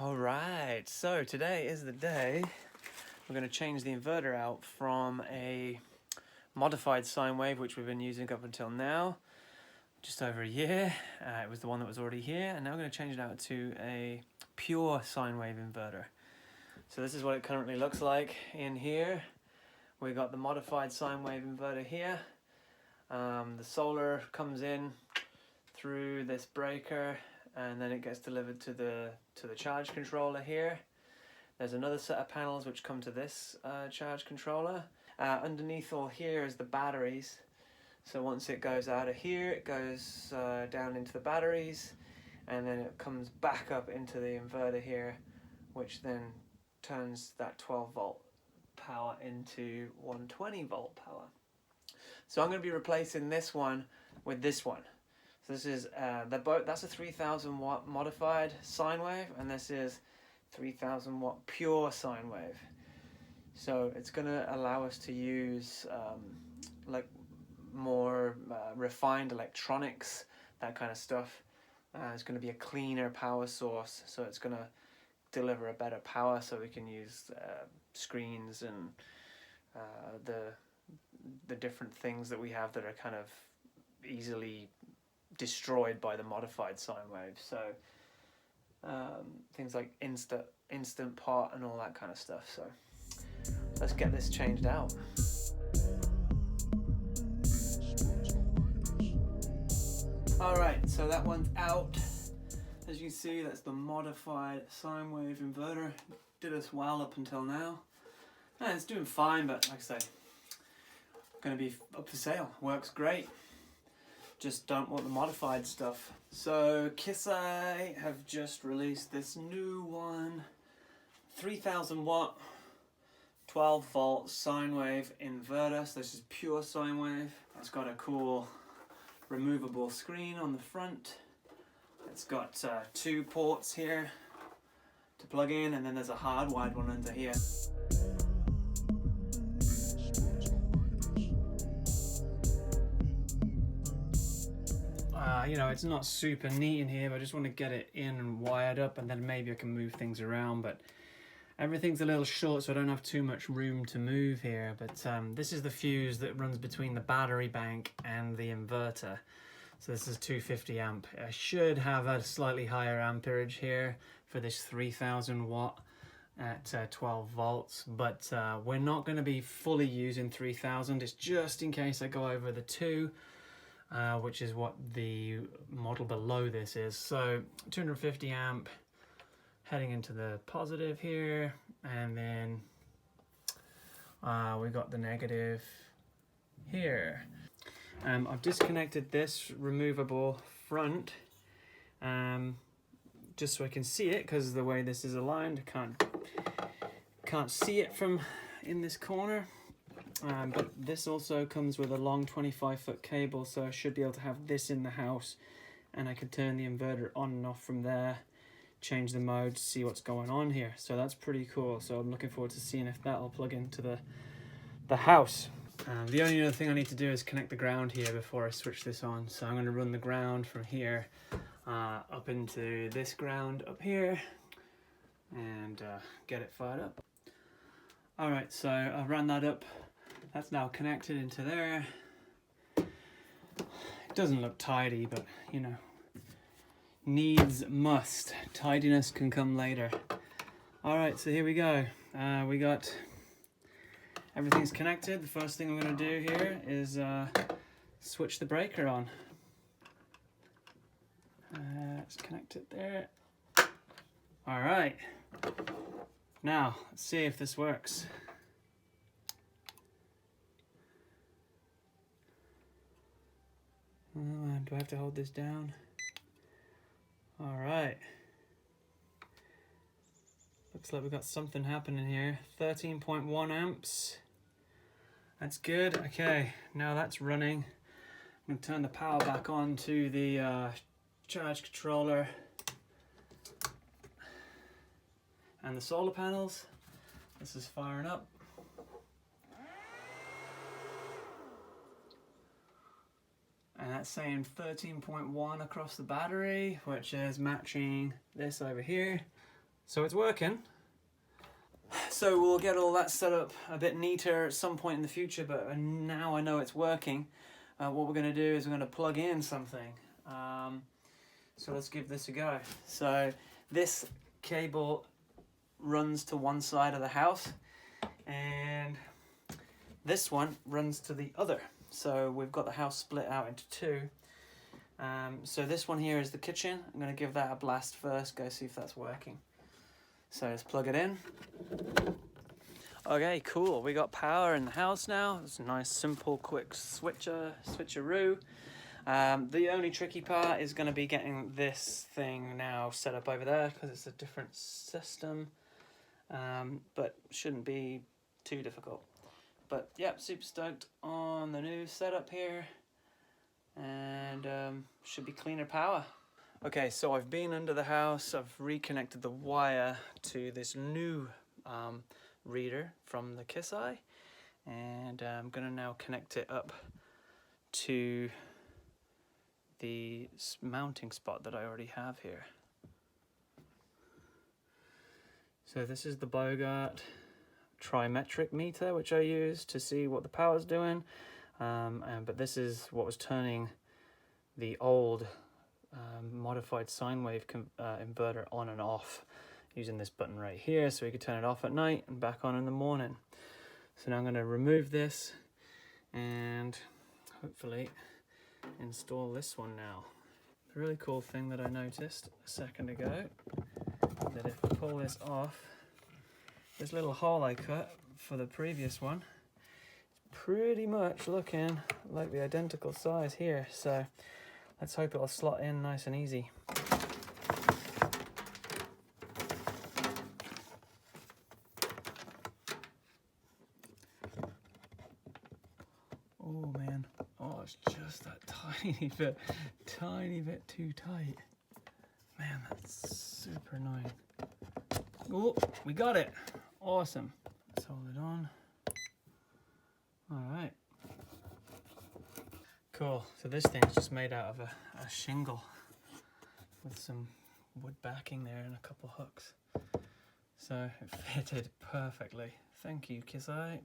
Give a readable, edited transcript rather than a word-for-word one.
Alright, so today is the day we're going to change the inverter out from a modified sine wave, which we've been using up until now, just over a year. It was the one that was already here, and now we're going to change it out to a pure sine wave inverter. So this is what it currently looks like in here. We got the modified sine wave inverter here. The solar comes in through this breaker, and then it gets delivered to the charge controller here. There's another set of panels which come to this charge controller. Underneath all here is the batteries. So once it goes out of here, it goes down into the batteries, and then it comes back up into the inverter here, which then turns that 12 volt power into 120 volt power. So I'm going to be replacing this one with this one. So this is that's a 3000 watt modified sine wave, and this is 3000 watt pure sine wave. So it's going to allow us to use like more refined electronics, that kind of stuff. It's going to be a cleaner power source, so it's going to deliver a better power, so we can use screens and the different things that we have that are kind of easily destroyed by the modified sine wave. So things like instant pot and all that kind of stuff. So let's get this changed out. Alright, so that one's out. As you can see, that's the modified sine wave inverter. Did us well up until now. And it's doing fine, but like I say, going to be up for sale. Works great. Just don't want the modified stuff. So KIsae have just released this new one, 3000 watt 12 volt sine wave inverter. So this is pure sine wave. It's got a cool removable screen on the front. It's got 2 ports here to plug in, and then there's a hardwired one under here. You know, it's not super neat in here, but I just want to get it in and wired up, and then maybe I can move things around, but everything's a little short, so I don't have too much room to move here. But this is the fuse that runs between the battery bank and the inverter. So this is 250 amp. I should have a slightly higher amperage here for this 3000 watt at 12 volts, but we're not going to be fully using 3000. It's just in case I go over the 2. Which is what the model below this is. So 250 amp heading into the positive here, and then we got the negative here. I've disconnected this removable front just so I can see it, because the way this is aligned, I can't see it from in this corner. But this also comes with a long 25-foot cable, so I should be able to have this in the house, and I can turn the inverter on and off from there, change the mode, see what's going on here. So that's pretty cool. So I'm looking forward to seeing if that'll plug into the house. The only other thing I need to do is connect the ground here before I switch this on. So I'm going to run the ground from here up into this ground up here, and get it fired up. Alright, so I've ran that up. That's now connected into there. It doesn't look tidy, but you know, needs must. Tidiness can come later. Alright, so here we go. We got everything's connected. The first thing I'm going to do here is switch the breaker on. Let's connect it there. Alright, now let's see if this works. Do I have to hold this down? Alright. Looks like we've got something happening here. 13.1 amps. That's good. Okay, now that's running. I'm going to turn the power back on to the charge controller and the solar panels. This is firing up. And that's saying 13.1 across the battery, which is matching this over here. So it's working. So we'll get all that set up a bit neater at some point in the future, but now I know it's working. What we're going to do is we're going to plug in something. So let's give this a go. So this cable runs to one side of the house and this one runs to the other. So we've got the house split out into two. So this one here is the kitchen. I'm going to give that a blast first, go see if that's working. So let's plug it in. Okay, cool. We got power in the house now. It's a nice, simple, quick switcheroo. The only tricky part is going to be getting this thing now set up over there because it's a different system, but shouldn't be too difficult. But yeah, super stoked on the new setup here, and should be cleaner power. Okay, so I've been under the house. I've reconnected the wire to this new reader from the KISae, and I'm gonna now connect it up to the mounting spot that I already have here. So this is the Bogart trimetric meter which I use to see what the power's doing, but this is what was turning the old modified sine wave inverter on and off, using this button right here, so we could turn it off at night and back on in the morning. So now I'm going to remove this and hopefully install this one now. The really cool thing that I noticed a second ago, that if I pull this off, this little hole I cut for the previous one, it's pretty much looking like the identical size here. So let's hope it'll slot in nice and easy. Oh man, oh, it's just that tiny bit too tight. Man, that's super annoying. Oh, we got it. Awesome. Let's hold it on. All right. Cool. So this thing's just made out of a shingle with some wood backing there and a couple hooks. So it fitted perfectly. Thank you, KISae.